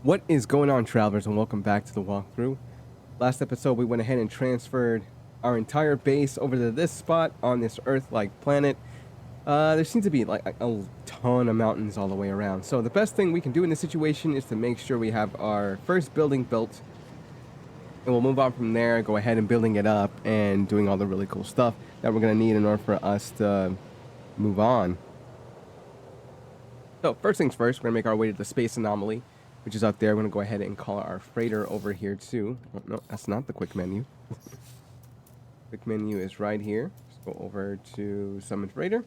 What is going on, travelers, and welcome back to the walkthrough. Last episode, we went ahead and transferred our entire base over to this spot on this Earth-like planet. There seems to be like a ton of mountains all the way around. So the best thing we can do in this situation is to make sure we have our first building built, and we'll move on from there, go ahead and building it up and doing all the really cool stuff that we're going to need in order for us to move on. So first things first, we're going to make our way to the space anomaly, which is out there. We're going to go ahead and call our freighter over here too. Oh, no, that's not the quick menu. Quick menu is right here. Just go over to summon freighter,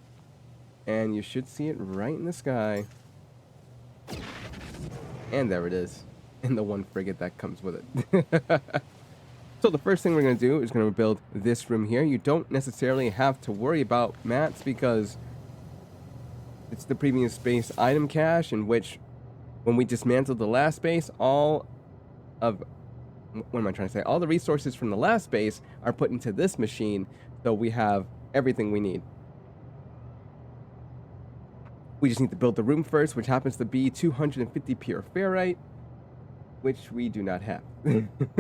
and you should see it right in the sky. And there it is. And the one frigate that comes with it. So the first thing we're going to do is going to build this room here. You don't necessarily have to worry about mats because it's the previous base item cache, in which when we dismantled the last base, all the resources from the last base are put into this machine, so we have everything we need. We just need to build the room first, which happens to be 250 pure ferrite, which we do not have.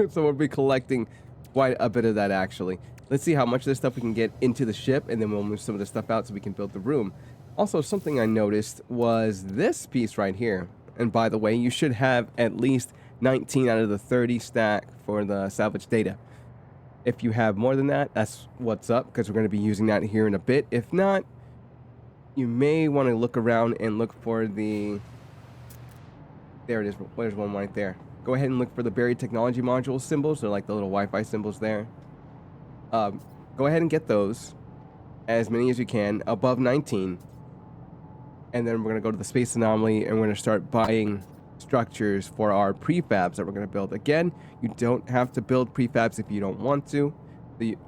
So we'll be collecting quite a bit of that, actually. Let's see how much of this stuff we can get into the ship, and then we'll move some of the stuff out so we can build the room. Also, something I noticed was this piece right here. And by the way, you should have at least 19 out of the 30 stack for the salvage data. If you have more than that, that's what's up, because we're going to be using that here in a bit. If not, you may want to look around and look for the... There it is. There's one right there. Go ahead and look for the buried technology module symbols. They're like the little Wi-Fi symbols there. Go ahead and get those, as many as you can, above 19. And then we're going to go to the space anomaly, and we're going to start buying structures for our prefabs that we're going to build. Again, you don't have to build prefabs if you don't want to.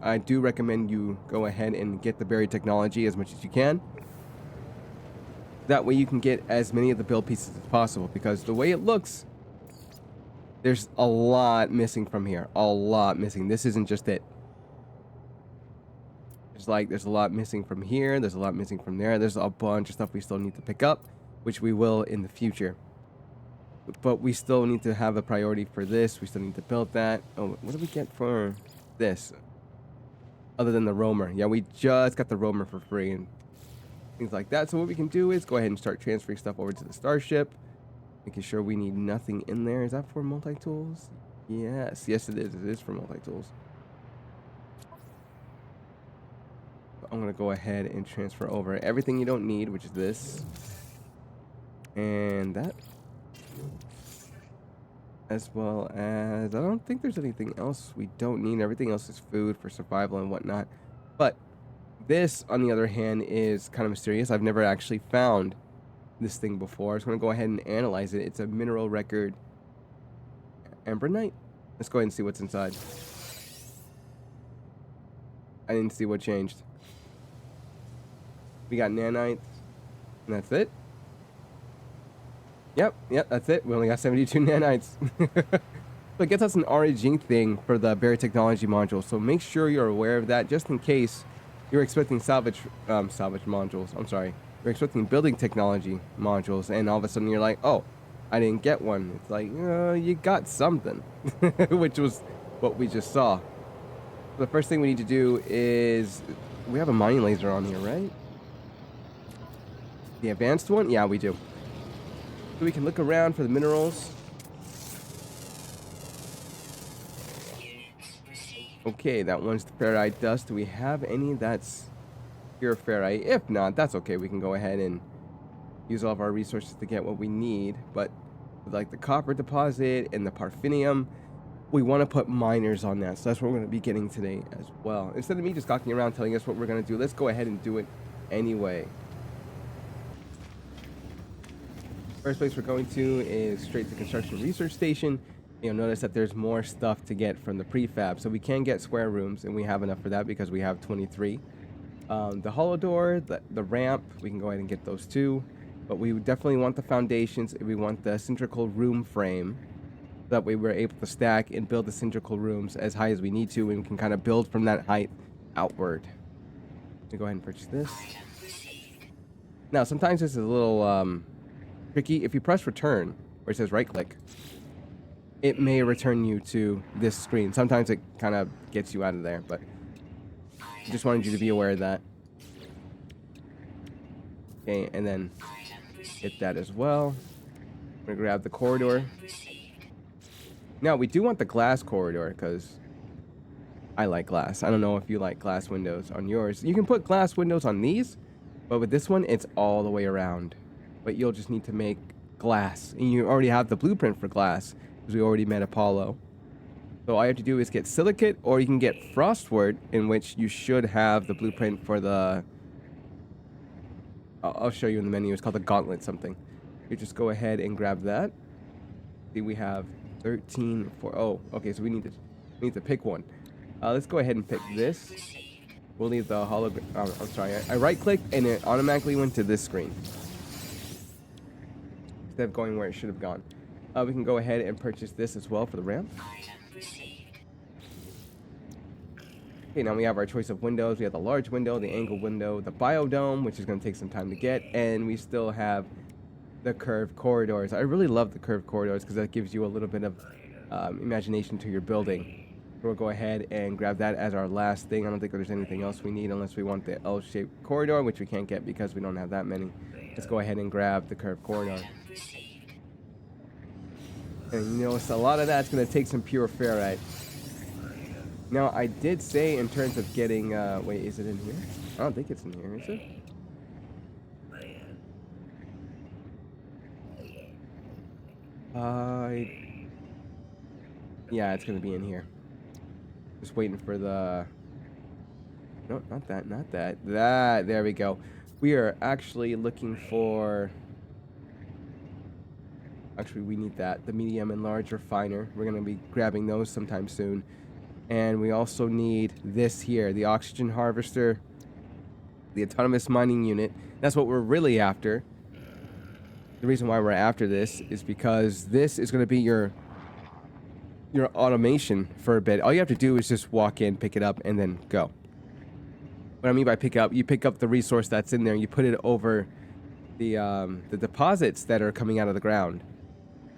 I do recommend you go ahead and get the buried technology as much as you can. That way you can get as many of the build pieces as possible, because the way it looks, there's a lot missing from here. A lot missing. This isn't just it. There's a lot missing from here. There's a lot missing from there. There's a bunch of stuff we still need to pick up, which we will in the future. But we still need to have a priority for this. We still need to build that. Oh, what do we get for this? Other than the roamer. Yeah, we just got the roamer for free and things like that. So what we can do is go ahead and start transferring stuff over to the starship. Making sure we need nothing in there. Is that for multi-tools? Yes. Yes, it is. It is for multi-tools. I'm going to go ahead and transfer over everything you don't need, which is this. And that. As well as, I don't think there's anything else we don't need. Everything else is food for survival and whatnot. But this, on the other hand, is kind of mysterious. I've never actually found this thing before. So I'm going to go ahead and analyze it. It's a mineral record ambronite. Let's go ahead and see what's inside. I didn't see what changed. We got nanites, and that's it. Yep, that's it. We only got 72 nanites. So it gets us an RAG thing for the buried technology module. So make sure you're aware of that, just in case you're expecting salvage modules. I'm sorry. You're expecting building technology modules, and all of a sudden you're like, oh, I didn't get one. It's like, you got something, which was what we just saw. The first thing we need to do is, we have a mining laser on here, right? The advanced one? Yeah, we do. So we can look around for the minerals. Okay, that one's the ferrite dust. Do we have any that's pure ferrite? If not, that's okay. We can go ahead and use all of our resources to get what we need. But with like the copper deposit and the parfinium, we want to put miners on that. So that's what we're going to be getting today as well. Instead of me just gawking around telling us what we're going to do, let's go ahead and do it anyway. First place we're going to is straight to construction research station. You'll notice that there's more stuff to get from the prefab. So we can get square rooms, and we have enough for that because we have 23. The hollow door, the ramp, we can go ahead and get those too. But we definitely want the foundations, and we want the cylindrical room frame. That way we're able to stack and build the cylindrical rooms as high as we need to, and we can kind of build from that height outward. So go ahead and purchase this. Now, sometimes this is a little tricky. If you press return, where it says right click, it may return you to this screen. Sometimes it kind of gets you out of there, but just wanted you to be aware of that. Okay, and then hit that as well. I'm gonna grab the corridor. Now, we do want the glass corridor because I like glass. I don't know if you like glass windows on yours. You can put glass windows on these, but with this one, it's all the way around. But you'll just need to make glass. And you already have the blueprint for glass because we already met Apollo. So all you have to do is get silicate, or you can get frostwort, in which you should have the blueprint for the... I'll show you in the menu. It's called the gauntlet something. You just go ahead and grab that. See, we have 13 for... Oh, okay, so we need to pick one. Let's go ahead and pick this. We'll leave the hologram... Oh, I'm sorry. I right-clicked, and it automatically went to this screen, instead of going where it should have gone. We can go ahead and purchase this as well for the ramp. Okay, now we have our choice of windows. We have the large window, the angle window, the biodome, which is going to take some time to get, and we still have the curved corridors. I really love the curved corridors because that gives you a little bit of imagination to your building. So we'll go ahead and grab that as our last thing. I don't think there's anything else we need unless we want the L-shaped corridor, which we can't get because we don't have that many. Let's go ahead and grab the curved corridor. And you know, a lot of that's going to take some pure ferrite. Now, I did say in terms of getting... wait, is it in here? I don't think it's in here, is it? Yeah, it's going to be in here. Just waiting for the... No, not that, not that. That, there we go. We are actually looking for... Actually, we need that. The medium and large refiner. We're going to be grabbing those sometime soon. And we also need this here, the oxygen harvester, the autonomous mining unit. That's what we're really after. The reason why we're after this is because this is going to be your automation for a bit. All you have to do is just walk in, pick it up, and then go. What I mean by pick up, you pick up the resource that's in there, and you put it over the deposits that are coming out of the ground.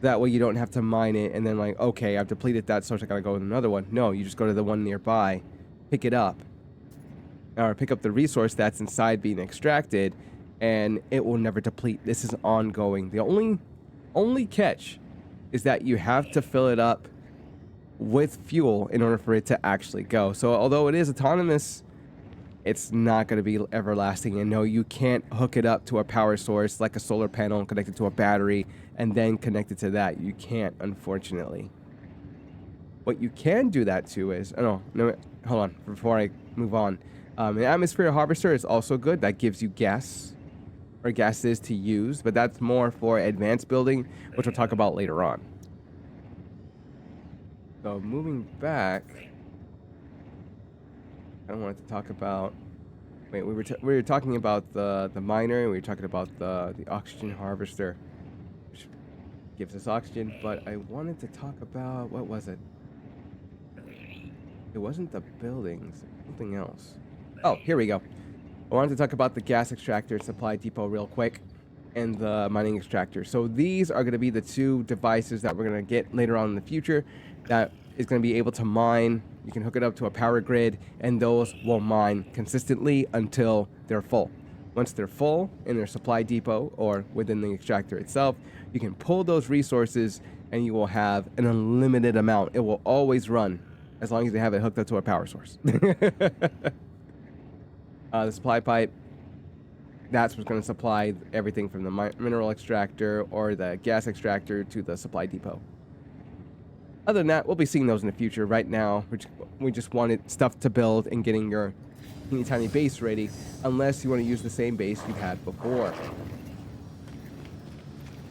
That way you don't have to mine it and then like, okay, I've depleted that source, I gotta go to another one. No, you just go to the one nearby, pick it up, or pick up the resource that's inside being extracted, and it will never deplete. This is ongoing. The only catch is that you have to fill it up with fuel in order for it to actually go. So although it is autonomous, it's not going to be everlasting. And no, you can't hook it up to a power source like a solar panel and connect it to a battery and then connect it to that. You can't, unfortunately. What you can do that to is... Oh, no, hold on, before I move on. An atmosphere harvester is also good. That gives you gas, or gases to use, but that's more for advanced building, which we'll talk about later on. So moving back... I wanted to talk about... Wait, we were talking about the miner, and we were talking about the oxygen harvester, which gives us oxygen, but I wanted to talk about... What was it? It wasn't the buildings, something else. Oh, here we go. I wanted to talk about the gas extractor supply depot real quick, and the mining extractor. So these are going to be the two devices that we're going to get later on in the future that is going to be able to mine. You can hook it up to a power grid, and those will mine consistently until they're full. Once they're full in their supply depot or within the extractor itself, you can pull those resources and you will have an unlimited amount. It will always run as long as they have it hooked up to a power source. The supply pipe, that's what's going to supply everything from the mineral extractor or the gas extractor to the supply depot. Other than that, we'll be seeing those in the future. Right now, we just wanted stuff to build and getting your teeny tiny base ready, unless you want to use the same base you had before.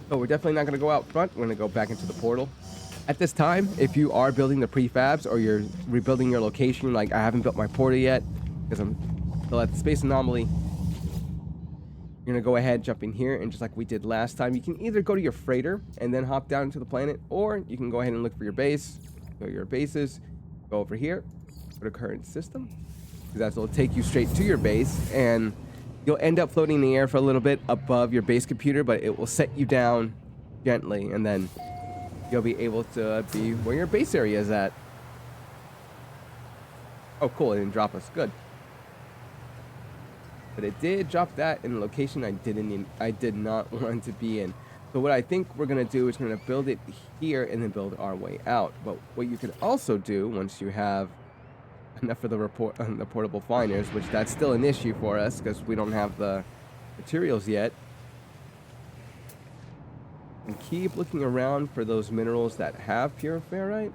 So we're definitely not going to go out front. We're going to go back into the portal. At this time, if you are building the prefabs or you're rebuilding your location, like I haven't built my portal yet because I'm still at the space anomaly, you're going to go ahead, jump in here, and just like we did last time, you can either go to your freighter and then hop down to the planet, or you can go ahead and look for your base, go to your bases, go over here, go to current system, because that will take you straight to your base, and you'll end up floating in the air for a little bit above your base computer, but it will set you down gently, and then you'll be able to be where your base area is at. Oh, cool, it didn't drop us. Good. But it did drop that in a location I did not want to be in. So what I think we're going to do is we're going to build it here and then build our way out. But what you could also do once you have enough of the portable finers, which that's still an issue for us because we don't have the materials yet, and keep looking around for those minerals that have pure ferrite,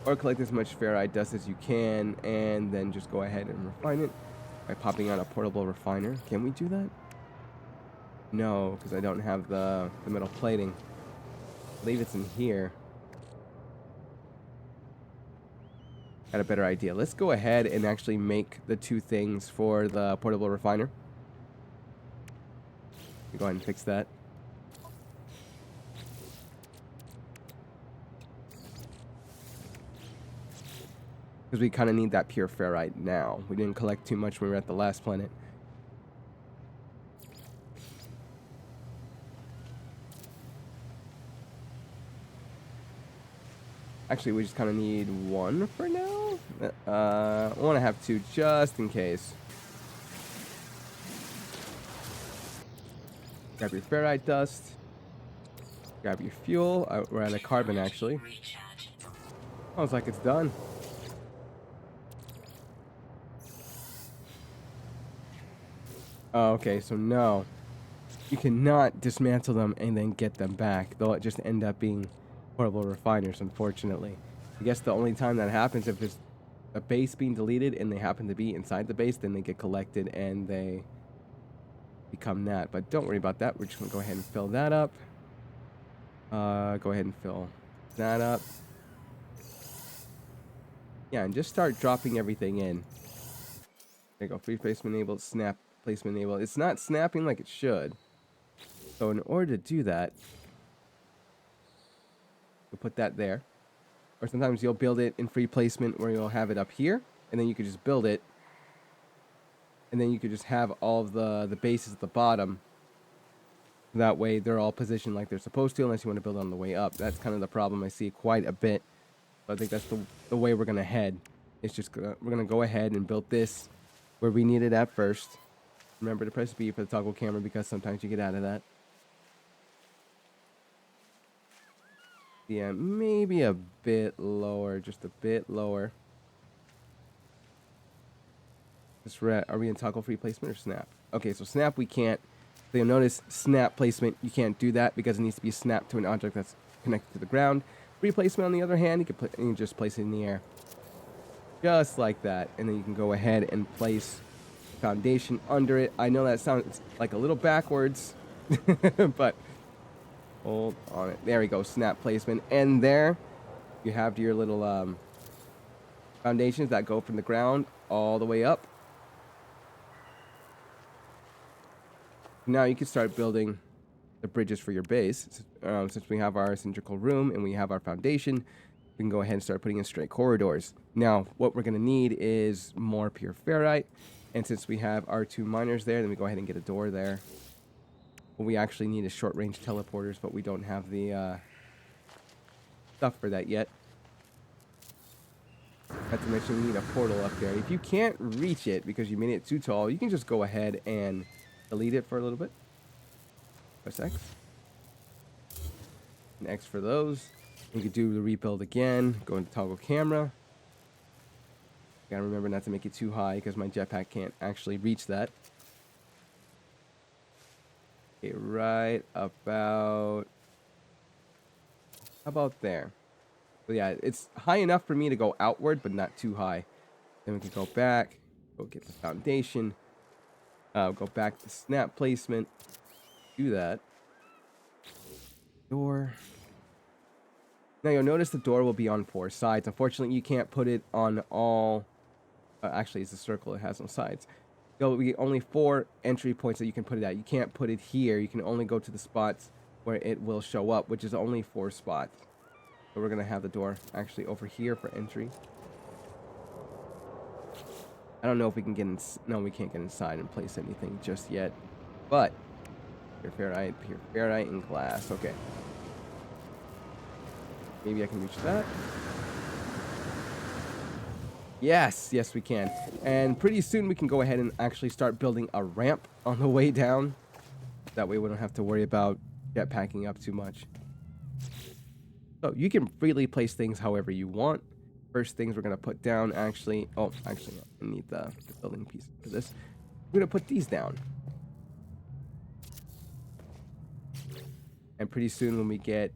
or collect as much ferrite dust as you can and then just go ahead and refine it by popping out a portable refiner. Can we do that? No, because I don't have the metal plating. I believe it's in here. Got a better idea. Let's go ahead and actually make the two things for the portable refiner. Go ahead and fix that. Because we kind of need that pure ferrite now. We didn't collect too much when we were at the last planet. Actually, we just kind of need one for now. I want to have two just in case. Grab your ferrite dust. Grab your fuel. We're out of carbon, actually. Oh, it's like it's done. Oh, okay, so no. You cannot dismantle them and then get them back. They'll just end up being portable refiners, unfortunately. I guess the only time that happens if there's a base being deleted and they happen to be inside the base, then they get collected and they become that. But don't worry about that. We're just going to go ahead and fill that up. Go ahead and fill that up. Yeah, and just start dropping everything in. There you go. Free placement enabled. Snap placement enabled. It's not snapping like it should. So in order to do that, you'll put that there. Or sometimes you'll build it in free placement where you'll have it up here. And then you could just build it. And then you could just have all of the bases at the bottom. That way they're all positioned like they're supposed to, unless you want to build on the way up. That's kind of the problem I see quite a bit. But I think that's the way we're going to head. It's just we're going to go ahead and build this where we need it at first. Remember to press B for the toggle camera because sometimes you get out of that. Yeah, maybe a bit lower, just a bit lower. Are we in toggle free placement or snap? Okay, so snap we can't. So you'll notice snap placement, you can't do that because it needs to be snapped to an object that's connected to the ground. Free placement, on the other hand, you can just place it in the air. Just like that. And then you can go ahead and place foundation under it. I know that sounds like a little backwards, but hold on it. There we go, snap placement. And there you have your little foundations that go from the ground all the way up. Now you can start building the bridges for your base. Since we have our cylindrical room and we have our foundation, we can go ahead and start putting in straight corridors. Now, what we're going to need is more pure ferrite. And since we have our two miners there, then we go ahead and get a door there. What we actually need is short-range teleporters, but we don't have the stuff for that yet. Not to mention we need a portal up there. If you can't reach it because you made it too tall, you can just go ahead and delete it for a little bit. Press X. And X for those. You can do the rebuild again. Go into toggle camera. Gotta remember not to make it too high because my jetpack can't actually reach that. Okay, right about there. So yeah, it's high enough for me to go outward, but not too high. Then we can go back, go get the foundation, go back to snap placement, do that. Door. Now you'll notice the door will be on 4 sides. Unfortunately, you can't put it on all. Actually, it's a circle. It has no sides. There'll be only 4 entry points that you can put it at. You can't put it here. You can only go to the spots where it will show up, which is only 4 spots. So we're going to have the door actually over here for entry. I don't know if we can get in. No, we can't get inside and place anything just yet. But Pure ferrite, and glass. Okay. Maybe I can reach that. Yes, yes we can. And pretty soon we can go ahead and actually start building a ramp on the way down. That way we don't have to worry about jetpacking up too much. So you can freely place things however you want. First things we're going to put down actually... Oh, actually, I need the building piece for this. We're going to put these down. And pretty soon when we get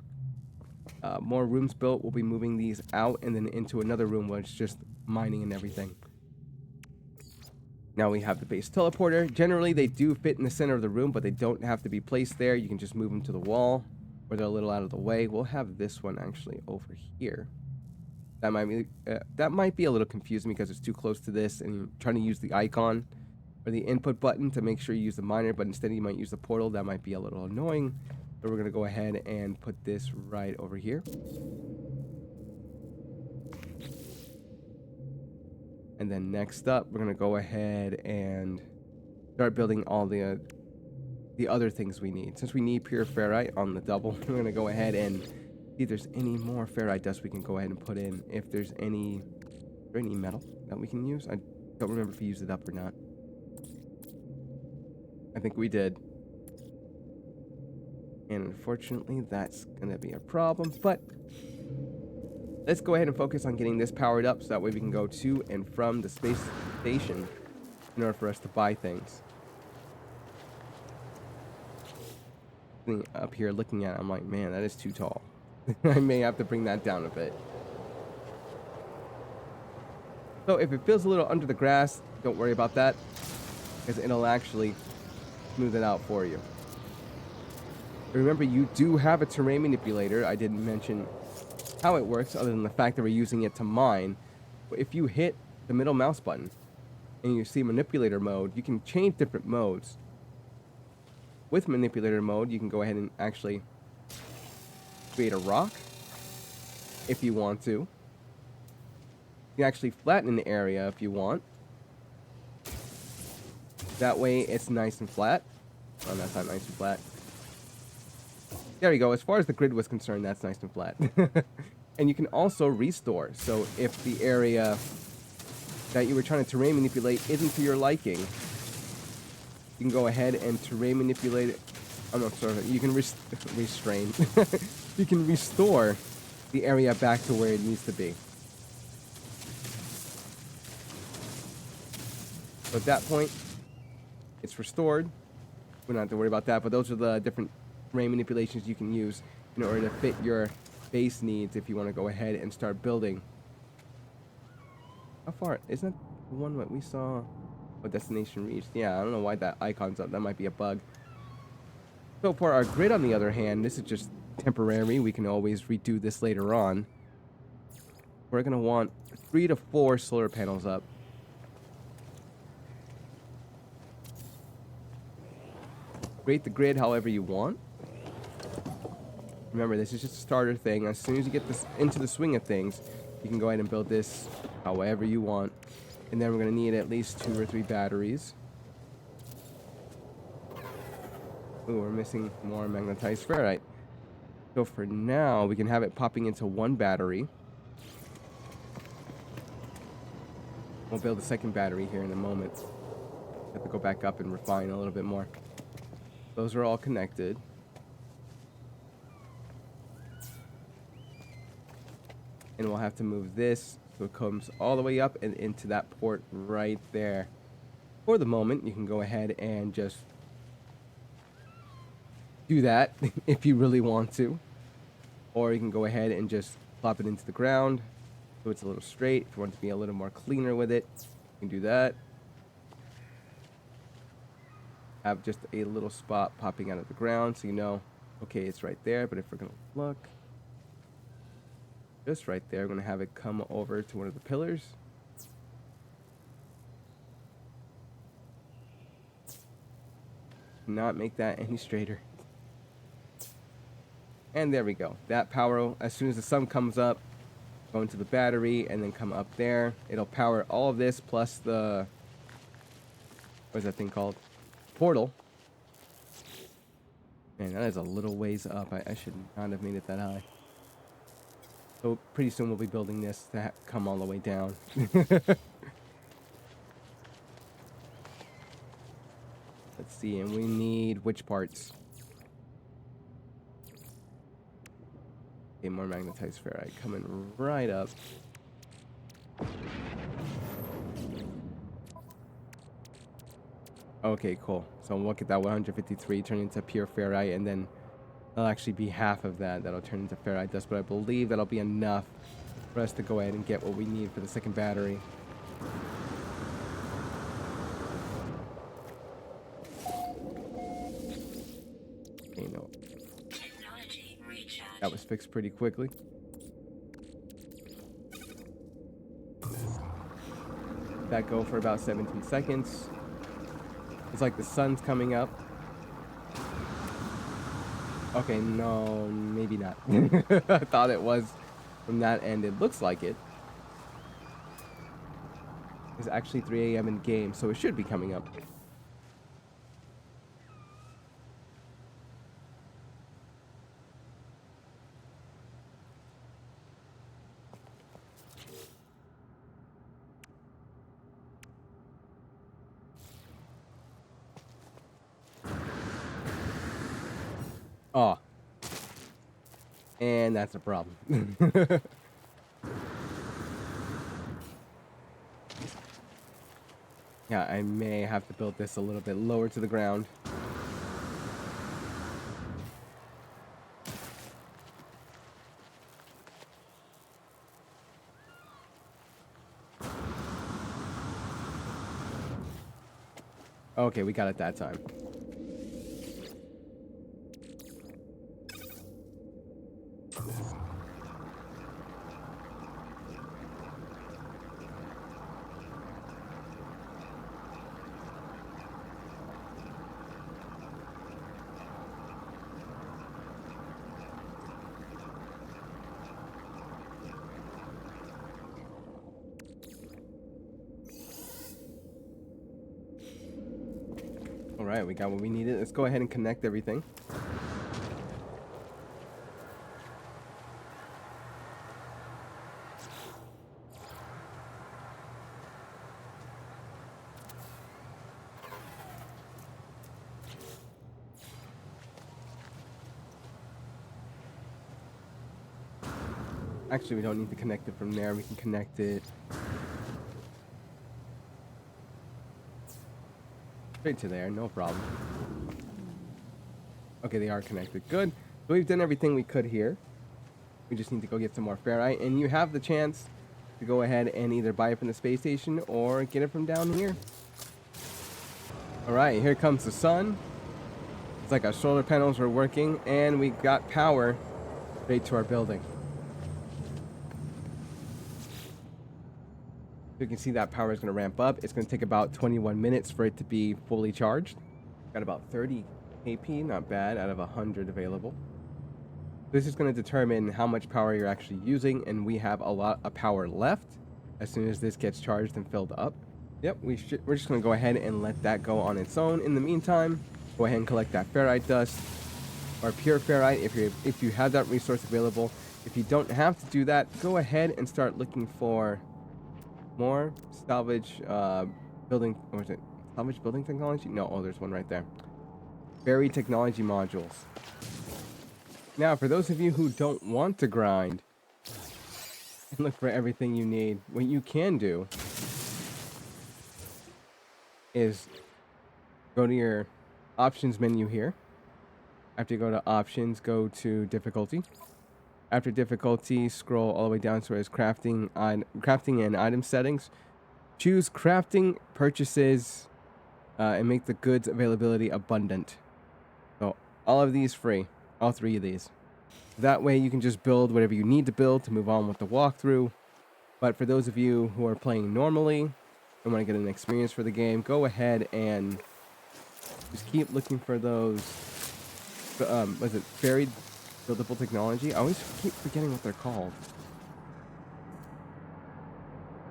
more rooms built, we'll be moving these out and then into another room where it's just mining and everything. Now we have the base teleporter. Generally, they do fit in the center of the room, but they don't have to be placed there. You can just move them to the wall, or they're a little out of the way. We'll have this one actually over here. That might be a little confusing because it's too close to this, and you're trying to use the icon or the input button to make sure you use the miner, but instead you might use the portal. That might be a little annoying. So we're gonna go ahead and put this right over here. And then next up, we're gonna go ahead and start building all the other things we need. Since we need pure ferrite on the double, we're gonna go ahead and see if there's any more ferrite dust we can go ahead and put in. If there's any metal that we can use. I don't remember if we used it up or not. I think we did. And unfortunately, that's gonna be a problem, but let's go ahead and focus on getting this powered up so that way we can go to and from the space station in order for us to buy things. Up here looking at it, I'm like, man, that is too tall. I may have to bring that down a bit. So if it feels a little under the grass, don't worry about that, because it'll actually smooth it out for you. Remember, you do have a terrain manipulator. I didn't mention how it works other than the fact that we're using it to mine. But if you hit the middle mouse button and you see manipulator mode, you can change different modes. With manipulator mode, you can go ahead and actually create a rock if you want to. You can actually flatten an area if you want. That way it's nice and flat. Oh, that's not nice and flat. There we go. As far as the grid was concerned, that's nice and flat. And you can also restore. So if the area that you were trying to terrain manipulate isn't to your liking, you can go ahead and terrain manipulate it. Oh no, sorry. You can restrain. You can restore the area back to where it needs to be. So at that point, it's restored. We don't have to worry about that, but those are the different terrain manipulations you can use in order to fit your base needs if you want to go ahead and start building. How far? Isn't that the one that we saw? Oh, destination reached. Yeah, I don't know why that icon's up. That might be a bug. So for our grid, on the other hand, this is just temporary. We can always redo this later on. We're going to want 3 to 4 solar panels up. Create the grid however you want. Remember, this is just a starter thing. As soon as you get this into the swing of things, you can go ahead and build this however you want. And then we're going to need at least 2 or 3 batteries. Ooh, we're missing more magnetized ferrite. So for now, we can have it popping into 1 battery. We'll build a second battery here in a moment. Have to go back up and refine a little bit more. Those are all connected. And we'll have to move this so it comes all the way up and into that port right there. For the moment, you can go ahead and just do that if you really want to. Or you can go ahead and just plop it into the ground so it's a little straight. If you want to be a little more cleaner with it, you can do that. Have just a little spot popping out of the ground so you know, okay, it's right there. But if we're going to look, just right there, we're going to have it come over to one of the pillars. Not make that any straighter. And there we go. That power, as soon as the sun comes up, go into the battery and then come up there. It'll power all of this plus the, what is that thing called? Portal. Man, that is a little ways up. I should not have made it that high. So pretty soon we'll be building this to come all the way down. Let's see, and we need which parts? Okay, more magnetized ferrite coming right up. Okay, cool. So look at that 153 turn into pure ferrite, and then that'll actually be half of that. That'll turn into ferrite dust, but I believe that'll be enough for us to go ahead and get what we need for the second battery. Okay, no. That was fixed pretty quickly. That go for about 17 seconds. It's like the sun's coming up. Okay, no, maybe not. I thought it was from that end. It looks like it. It's actually 3 a.m. in game, so it should be coming up. Oh. And that's a problem. Yeah, I may have to build this a little bit lower to the ground. Okay, we got it that time. Alright, we got what we needed. Let's go ahead and connect everything. Actually, we don't need to connect it from there. We can connect it straight to there, no problem. Okay, they are connected. Good. So we've done everything we could here. We just need to go get some more ferrite, and you have the chance to go ahead and either buy it from the space station or get it from down here. Alright, here comes the sun. It's like our solar panels are working, and we got power straight to our building. You can see that power is going to ramp up. It's going to take about 21 minutes for it to be fully charged. Got about 30 AP, not bad, out of 100 available. This is going to determine how much power you're actually using, and we have a lot of power left as soon as this gets charged and filled up. Yep, we're just going to go ahead and let that go on its own. In the meantime, go ahead and collect that ferrite dust, or pure ferrite if you have that resource available. If you don't have to do that, go ahead and start looking for more salvage building, or is it salvage building technology? No, oh, there's one right there. Buried technology modules. Now, for those of you who don't want to grind and look for everything you need, what you can do is go to your options menu here. After you go to options, go to difficulty. After difficulty, scroll all the way down to where it's crafting and item settings. Choose crafting, purchases, and make the goods availability abundant. So all of these free, all three of these. That way you can just build whatever you need to build to move on with the walkthrough. But for those of you who are playing normally and want to get an experience for the game, go ahead and just keep looking for those. Was it buried buildable technology? I always keep forgetting what they're called.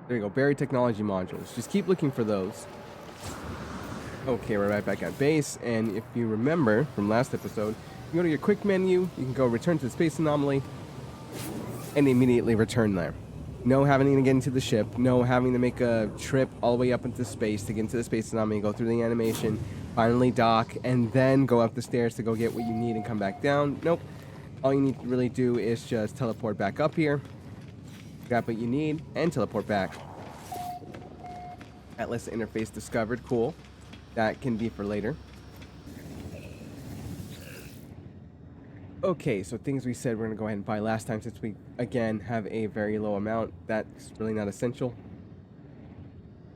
There you go, buried technology modules. Just keep looking for those. Okay, we're right back at base, and if you remember from last episode, You go to your quick menu, you can go return to the space anomaly, and immediately return there. No having to get into the ship, no having to make a trip all the way up into space to get into the space anomaly, go through the animation, finally dock, and then go up the stairs to go get what you need and come back down. Nope. All you need to really do is just teleport back up here, grab what you need, and teleport back. Atlas interface discovered. Cool. That can be for later. Okay, so things we said we're going to go ahead and buy last time, since we, again, have a very low amount. That's really not essential.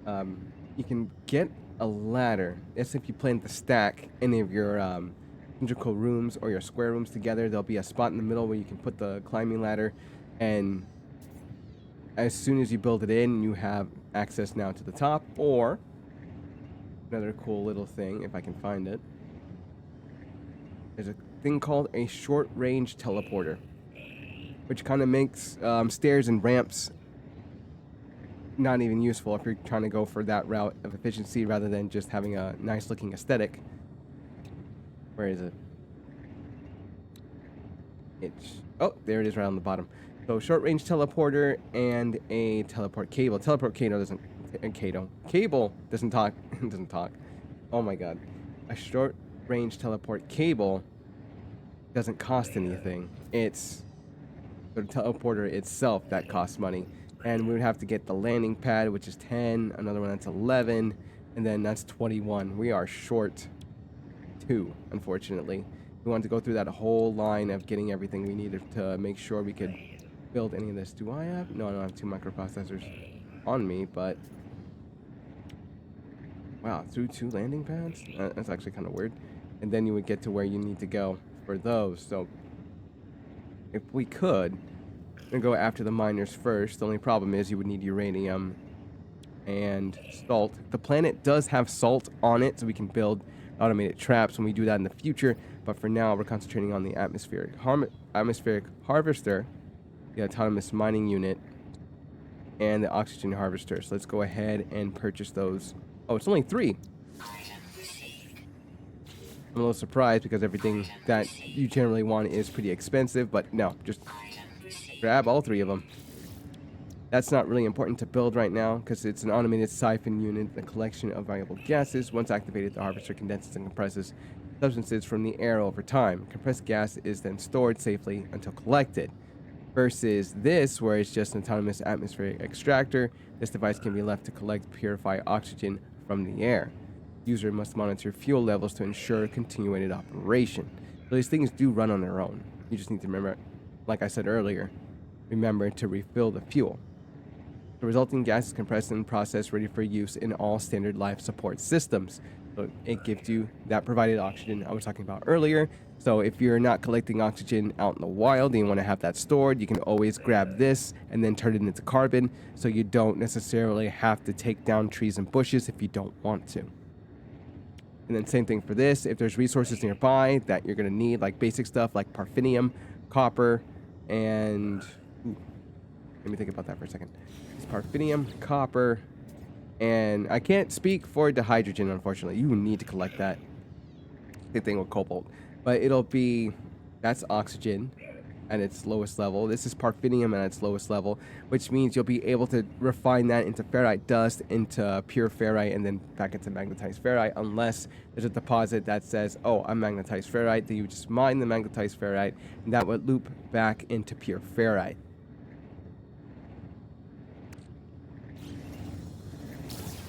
You can get a ladder. That's if you plan to stack any of your cylindrical rooms or your square rooms together. There'll be a spot in the middle where you can put the climbing ladder, and as soon as you build it in, you have access now to the top. Or another cool little thing, if I can find it, there's a thing called a short-range teleporter, which kind of makes stairs and ramps not even useful if you're trying to go for that route of efficiency rather than just having a nice-looking aesthetic. Where is it? Oh, there it is right on the bottom. So short-range teleporter and a teleport cable. Cable doesn't talk. Doesn't talk. Oh my god. A short-range teleport cable doesn't cost anything. It's the teleporter itself that costs money. And we would have to get the landing pad, which is 10, another one that's 11, and then that's 21. We are short 2, unfortunately. We wanted to go through that whole line of getting everything we needed to make sure we could build any of this. Do I have? No, I don't have 2 microprocessors on me, but wow, through 2 landing pads? That's actually kind of weird. And then you would get to where you need to go for those. So if we could, we're gonna go after the miners first. The only problem is you would need uranium and salt. The planet does have salt on it, so we can build automated traps when we do that in the future. But for now, we're concentrating on the atmospheric harvester, the autonomous mining unit, and the oxygen harvester. So let's go ahead and purchase those. Oh, it's only 3. I'm a little surprised because everything that you generally want is pretty expensive, but no, just grab all 3 of them. That's not really important to build right now because it's an automated siphon unit, a collection of variable gases. Once activated, the harvester condenses and compresses substances from the air over time. Compressed gas is then stored safely until collected. Versus this, where it's just an autonomous atmospheric extractor, this device can be left to collect purify oxygen from the air. User must monitor fuel levels to ensure continued operation. So these things do run on their own. You just need to remember, like I said earlier, remember to refill the fuel. The resulting gas is compressed and processed, ready for use in all standard life support systems. So it gives you that provided oxygen I was talking about earlier. So if you're not collecting oxygen out in the wild and you want to have that stored, you can always grab this and then turn it into carbon, so you don't necessarily have to take down trees and bushes if you don't want to. And then same thing for this. If there's resources nearby that you're going to need, like basic stuff like parfinium, copper, and... let me think about that for a second. It's parfinium, copper, and I can't speak for dihydrogen, unfortunately. You need to collect that. Same thing with cobalt. But it'll be... that's oxygen at its lowest level. This is parfinium at its lowest level, which means you'll be able to refine that into ferrite dust, into pure ferrite, and then back into magnetized ferrite, unless there's a deposit that says, oh, I'm magnetized ferrite. Then you just mine the magnetized ferrite, and that would loop back into pure ferrite.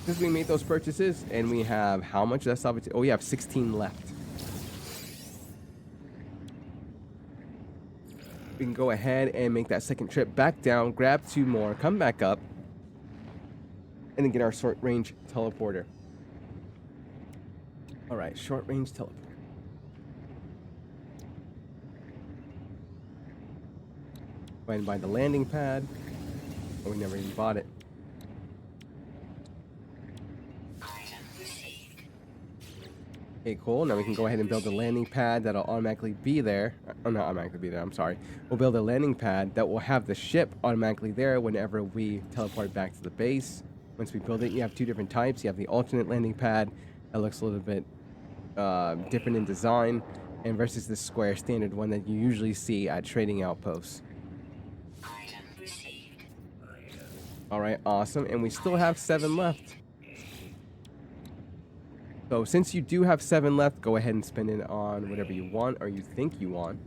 Since we made those purchases, and we have how much left? Oh, we have 16 left. We can go ahead and make that second trip back down, grab 2 more, come back up, and then get our short-range teleporter. All right, short-range teleporter. Go ahead and buy the landing pad. Oh, we never even bought it. Okay, cool. Now we can go ahead and build a landing pad that'll automatically be there. Oh, not automatically be there, I'm sorry. We'll build a landing pad that will have the ship automatically there whenever we teleport back to the base. Once we build it, you have 2 different types. You have the alternate landing pad that looks a little bit different in design. and versus the square standard one that you usually see at trading outposts. All right, awesome. And we still have 7 left. So since you do have 7 left, go ahead and spend it on whatever you want or you think you want.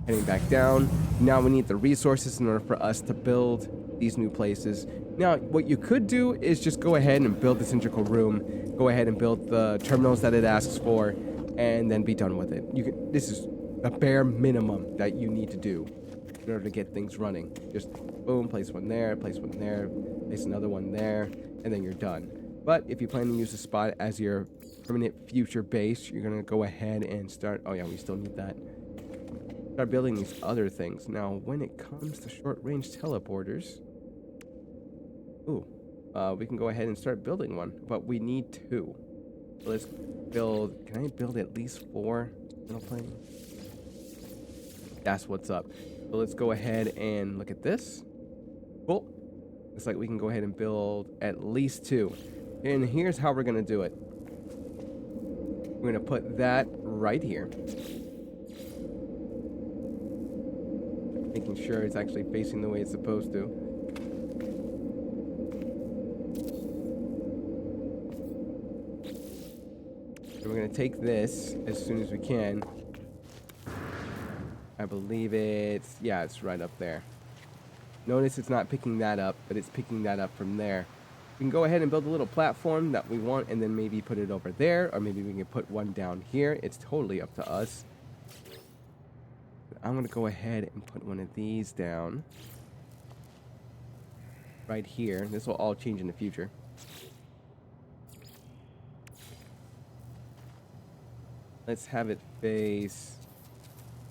Heading back down. Now we need the resources in order for us to build these new places. Now, what you could do is just go ahead and build the cylindrical room. Go ahead and build the terminals that it asks for, and then be done with it. This is a bare minimum that you need to do in order to get things running. Just boom, place one there, place another one there, and then you're done. But if you plan to use the spot as your permanent future base, you're gonna go ahead and start. Oh yeah, we still need that. Start building these other things. Now, when it comes to short-range teleporters, we can go ahead and start building one, but we need 2. So let's build. Can I build at least 4 metal plating? That's what's up. So let's go ahead and look at this. Cool. Looks like we can go ahead and build at least 2. And here's how we're gonna do it. We're gonna put that right here. Making sure it's actually facing the way it's supposed to. So we're gonna take this as soon as we can. I believe it's right up there. Notice it's not picking that up, but it's picking that up from there. We can go ahead and build a little platform that we want and then maybe put it over there, or maybe we can put one down here. It's totally up to us. I'm going to go ahead and put one of these down right here. This will all change in the future. Let's have it face...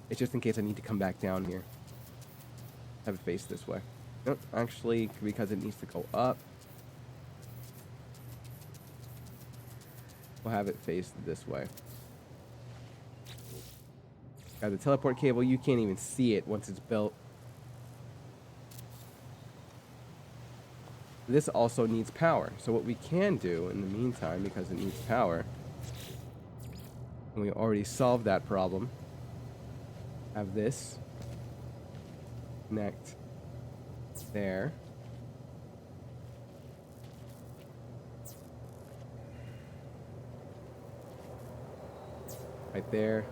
It's just in case I need to come back down here. Have it face this way. Nope, actually, because it needs to go up, we'll have it face this way. Got the teleport cable. You can't even see it once it's built. This also needs power. So what we can do in the meantime, because it needs power, and we already solved that problem, have this connect there. Right there.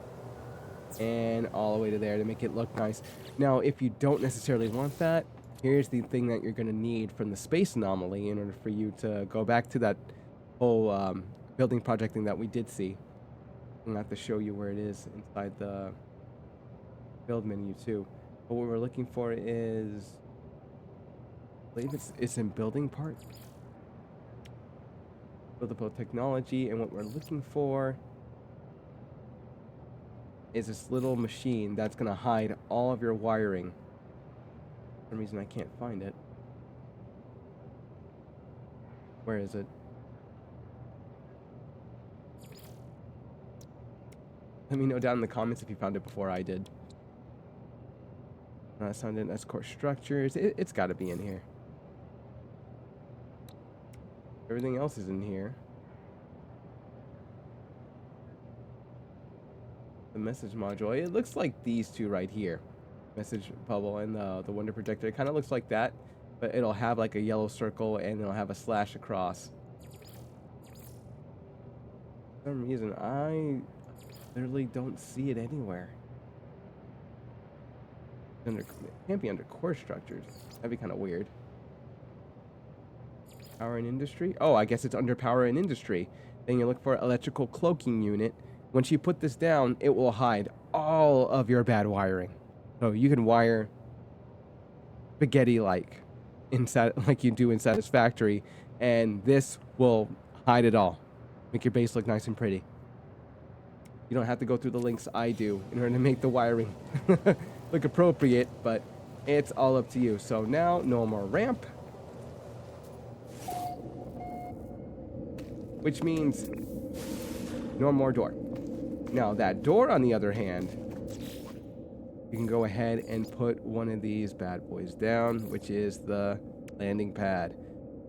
And all the way to there to make it look nice. Now, if you don't necessarily want that, here's the thing that you're going to need from the space anomaly in order for you to go back to that whole building project thing that we did see. I'm going to have to show you where it is inside the build menu too. But what we're looking for is, I believe it's in building part. Buildable technology, and what we're looking for is this little machine that's going to hide all of your wiring. For some reason I can't find it. Where is it? Let me know down in the comments if you found it before I did. Sound as core structures. It's got to be in here. Everything else is in here. The message module. It looks like these two right here. Message bubble and the wonder projector. It kind of looks like that, but it'll have like a yellow circle and it'll have a slash across. For some reason, I literally don't see it anywhere. It can't be under core structures. That'd be kind of weird. Power and industry. Oh, I guess it's under power and industry. Then you look for electrical cloaking unit. Once you put this down, it will hide all of your bad wiring. So you can wire spaghetti-like like you do in Satisfactory, and this will hide it all. Make your base look nice and pretty. You don't have to go through the links I do in order to make the wiring look appropriate, but it's all up to you. So now, no more ramp. Which means no more door. Now that door, on the other hand, you can go ahead and put one of these bad boys down, which is the landing pad.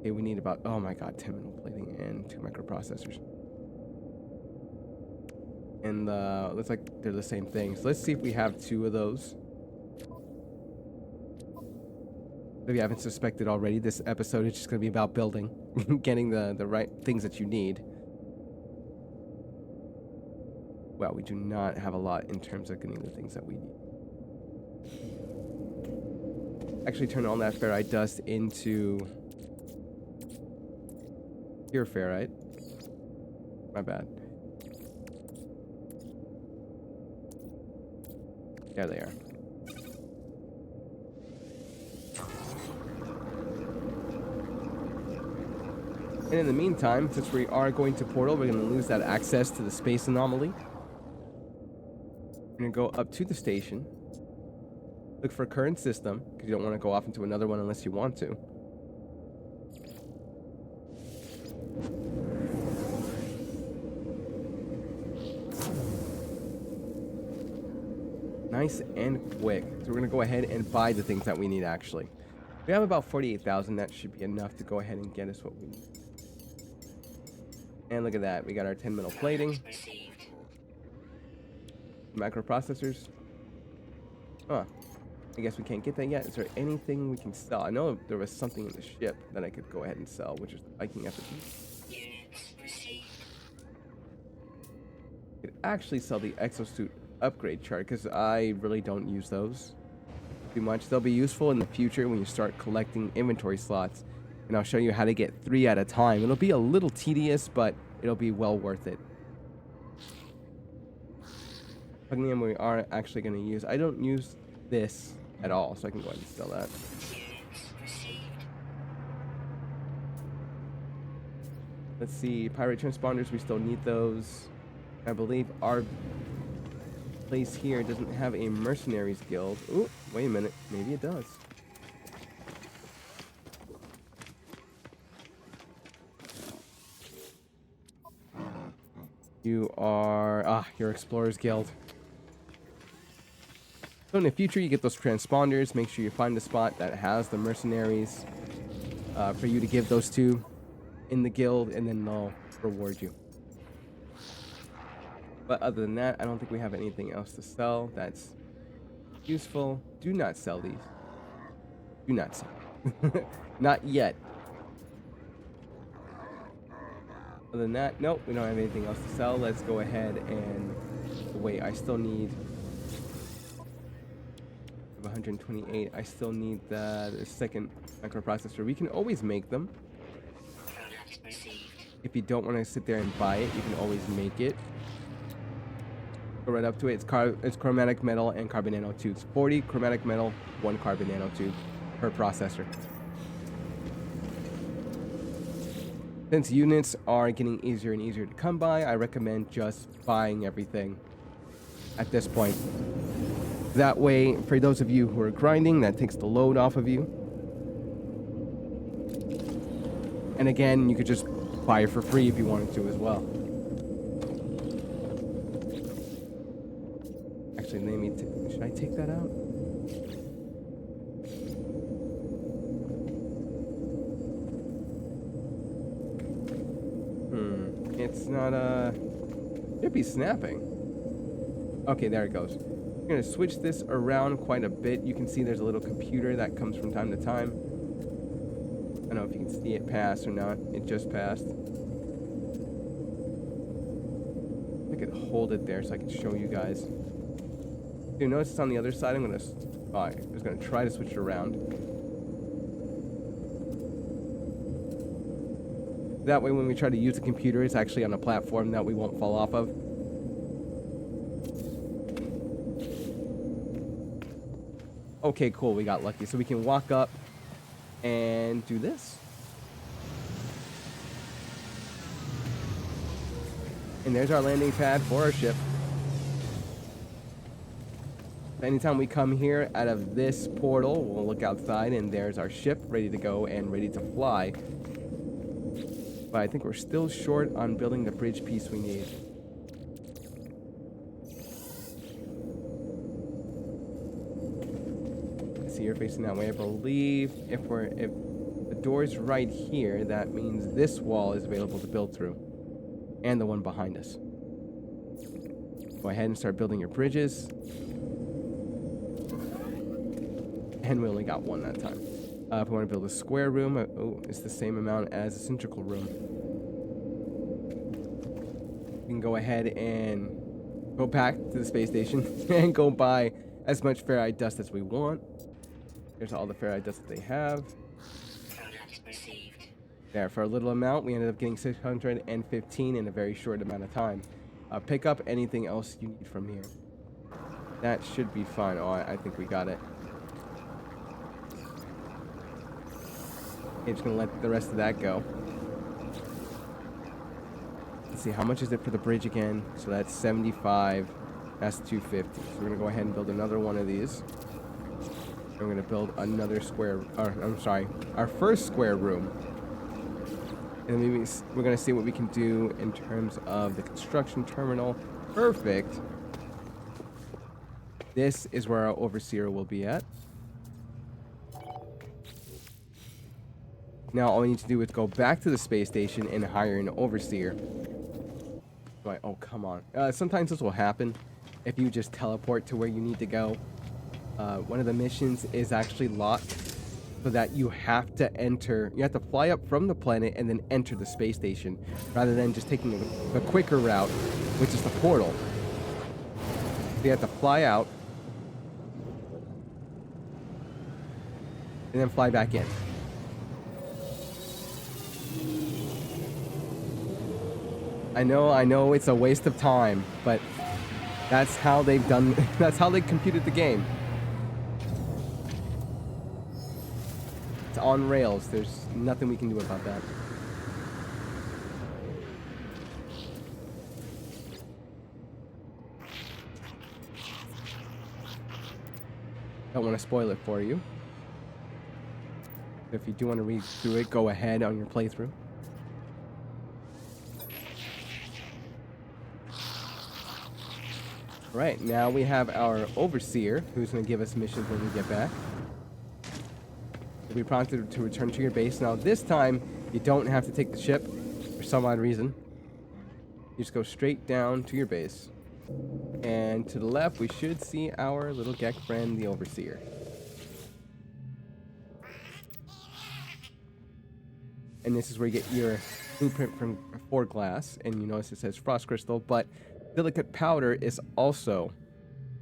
Okay, we need about, oh my god, 10 metal plating and 2 microprocessors. And looks like they're the same thing. So let's see if we have 2 of those. If you haven't suspected already, this episode is just going to be about building, getting the right things that you need. Well, we do not have a lot in terms of getting the things that we need. Actually, turn all that ferrite dust into pure ferrite. My bad. There they are. And in the meantime, since we are going to portal, we're going to lose that access to the space anomaly. We're going to go up to the station. Look for current system, because you don't want to go off into another one unless you want to. Nice and quick. So we're going to go ahead and buy the things that we need, actually. We have about 48,000. That should be enough to go ahead and get us what we need. And look at that. We got our 10 metal plating. Microprocessors. Huh. I guess we can't get that yet. Is there anything we can sell? I know there was something in the ship that I could go ahead and sell, which is the Viking effigy. I could actually sell the exosuit upgrade chart because I really don't use those too much. They'll be useful in the future when you start collecting inventory slots, and I'll show you how to get 3 at a time. It'll be a little tedious, but it'll be well worth it. Pugnium we are actually going to use. I don't use this at all, so I can go ahead and sell that. Let's see, pirate transponders, we still need those. I believe our place here doesn't have a mercenaries guild. Ooh, wait a minute, maybe it does. You are, your explorers guild. So in the future, you get those transponders. Make sure you find a spot that has the mercenaries for you to give those to in the guild, and then they'll reward you. But other than that, I don't think we have anything else to sell that's useful. Do not sell these. Do not sell. Not yet. Other than that, nope, we don't have anything else to sell. Let's go ahead and wait. I still need 128. I still need the second microprocessor. We can always make them. If you don't want to sit there and buy it, you can always make it. Go right up to it. It's chromatic metal and carbon nanotubes. 40 chromatic metal, 1 carbon nanotube per processor. Since units are getting easier and easier to come by, I recommend just buying everything at this point. That way, for those of you who are grinding, that takes the load off of you. And again, you could just buy it for free if you wanted to as well. Actually, should I take that out? It's not, it'd be snapping. Okay, there it goes. We're going to switch this around quite a bit. You can see there's a little computer that comes from time to time. I don't know if you can see it pass or not. It just passed. I could hold it there so I can show you guys. You notice it's on the other side. I'm just going to try to switch it around. That way when we try to use the computer, it's actually on a platform that we won't fall off of. Okay, cool, we got lucky. So we can walk up and do this. And there's our landing pad for our ship. Anytime we come here out of this portal, we'll look outside and there's our ship ready to go and ready to fly. But I think we're still short on building the bridge piece we need. I see you're facing that way. I believe if the door's right here, that means this wall is available to build through. And the one behind us. Go ahead and start building your bridges. And we only got one that time. If we want to build a square room, oh, it's the same amount as a cylindrical room. We can go ahead and go back to the space station and go buy as much ferrite dust as we want. Here's all the ferrite dust that they have. There, for a little amount, we ended up getting 615 in a very short amount of time. Pick up anything else you need from here. That should be fine. Oh, I think we got it. Okay, just gonna let the rest of that go. Let's see, how much is it for the bridge again? So that's 75. That's 250. So we're gonna go ahead and build another one of these. And we're gonna build another square. I'm sorry, our first square room. And maybe we're gonna see what we can do in terms of the construction terminal. Perfect. This is where our overseer will be at. Now all we need to do is go back to the space station and hire an overseer. Right, oh, come on. Sometimes this will happen if you just teleport to where you need to go. One of the missions is actually locked so that you have to fly up from the planet and then enter the space station rather than just taking the quicker route, which is the portal. So you have to fly out and then fly back in. I know it's a waste of time, but that's how they've done, that's how they computed the game. It's on rails. There's nothing we can do about that. Don't want to spoil it for you. If you do want to read through it, go ahead on your playthrough. Right, now we have our overseer, who's going to give us missions when we get back. You'll be prompted to return to your base. Now this time, you don't have to take the ship for some odd reason. You just go straight down to your base. And to the left, we should see our little Gek friend, the overseer. And this is where you get your blueprint for glass. And you notice it says frost crystal, but silicate powder is also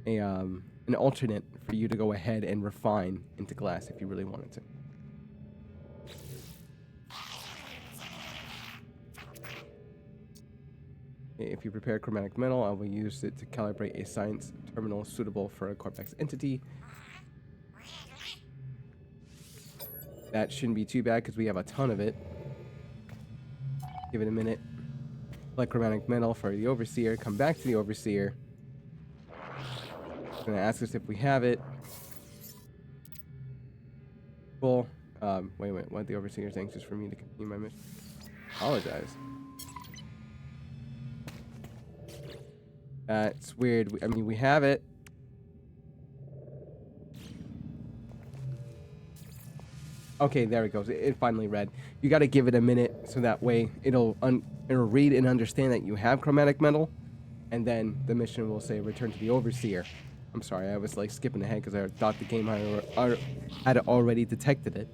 an alternate for you to go ahead and refine into glass if you really wanted to. If you prepare chromatic metal, I will use it to calibrate a science terminal suitable for a Cortex entity. That shouldn't be too bad because we have a ton of it. Give it a minute. Collect chromatic metal for the overseer. Come back to the overseer. It's going to ask us if we have it. Cool. Wait. What the overseer is anxious for me to continue my mission. Apologize. It's weird. I mean, we have it. Okay, there it goes. It finally read. You got to give it a minute so that way it'll read and understand that you have chromatic metal, and then the mission will say return to the overseer. I'm sorry, I was like skipping ahead because I thought the game had already detected it.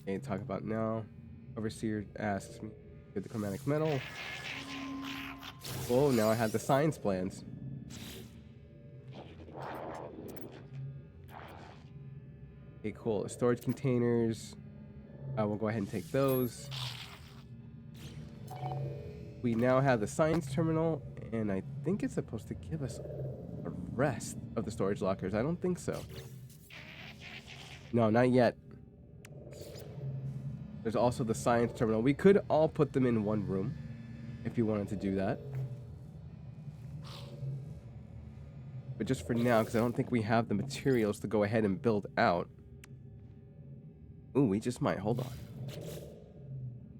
Okay, talk about now. Overseer asks me to get the chromatic metal. Oh, now I have the science plans. Okay, cool. Storage containers. We'll go ahead and take those. We now have the science terminal, and I think it's supposed to give us the rest of the storage lockers. I don't think so. No, not yet. There's also the science terminal. We could all put them in one room if you wanted to do that. But just for now, because I don't think we have the materials to go ahead and build out. Ooh, we just might. Hold on.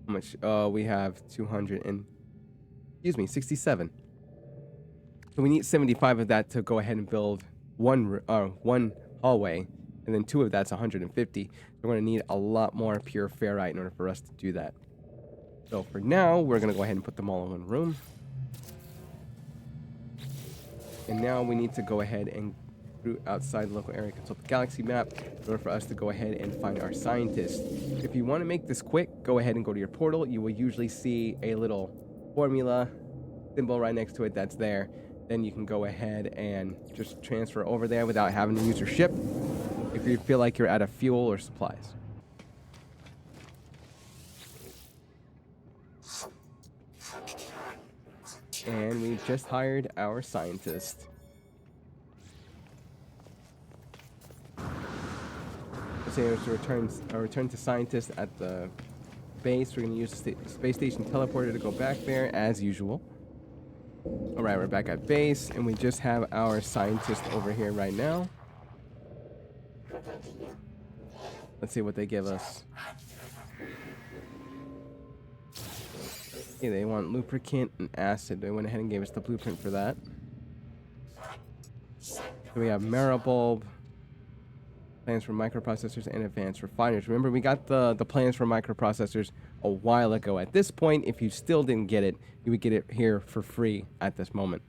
How much? We have 67. So we need 75 of that to go ahead and build one hallway. and then 2 of that's 150. We're going to need a lot more pure ferrite in order for us to do that. So for now, we're going to go ahead and put them all in one room. And now we need to go ahead and route outside the local area, consult the galaxy map in order for us to go ahead and find our scientist. If you want to make this quick, go ahead and go to your portal. You will usually see a little formula symbol right next to it that's there. Then you can go ahead and just transfer over there without having to use your ship if you feel like you're out of fuel or supplies. And we just hired our scientist. So it's a return to scientist at the base. We're going to use the space station teleporter to go back there as usual. Alright, we're back at base, and we just have our scientist over here right now. Let's see what they give us. Okay, they want lubricant and acid. They went ahead and gave us the blueprint for that. So we have Maribulb, plans for microprocessors, and advanced refiners. Remember, we got the plans for microprocessors a while ago. At this point, if you still didn't get it, you would get it here for free at this moment.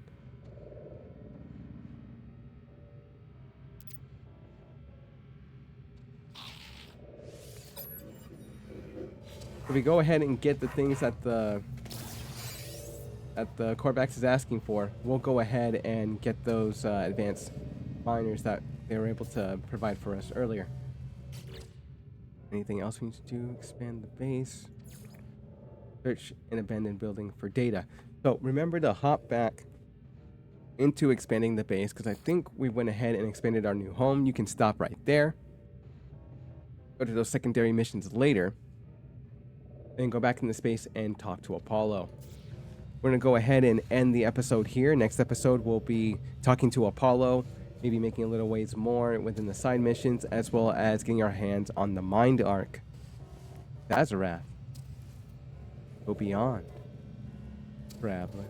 If we go ahead and get the things that the Korvax is asking for, we'll go ahead and get those advanced miners that they were able to provide for us earlier. Anything else we need to do? Expand the base. Search an abandoned building for data. So remember to hop back into expanding the base, because I think we went ahead and expanded our new home. You can stop right there. Go to those secondary missions later. Then go back into space and talk to Apollo. We're going to go ahead and end the episode here. Next episode, we'll be talking to Apollo, maybe making a little ways more within the side missions, as well as getting our hands on the Mind Arc. Azarath. Go beyond, traveler.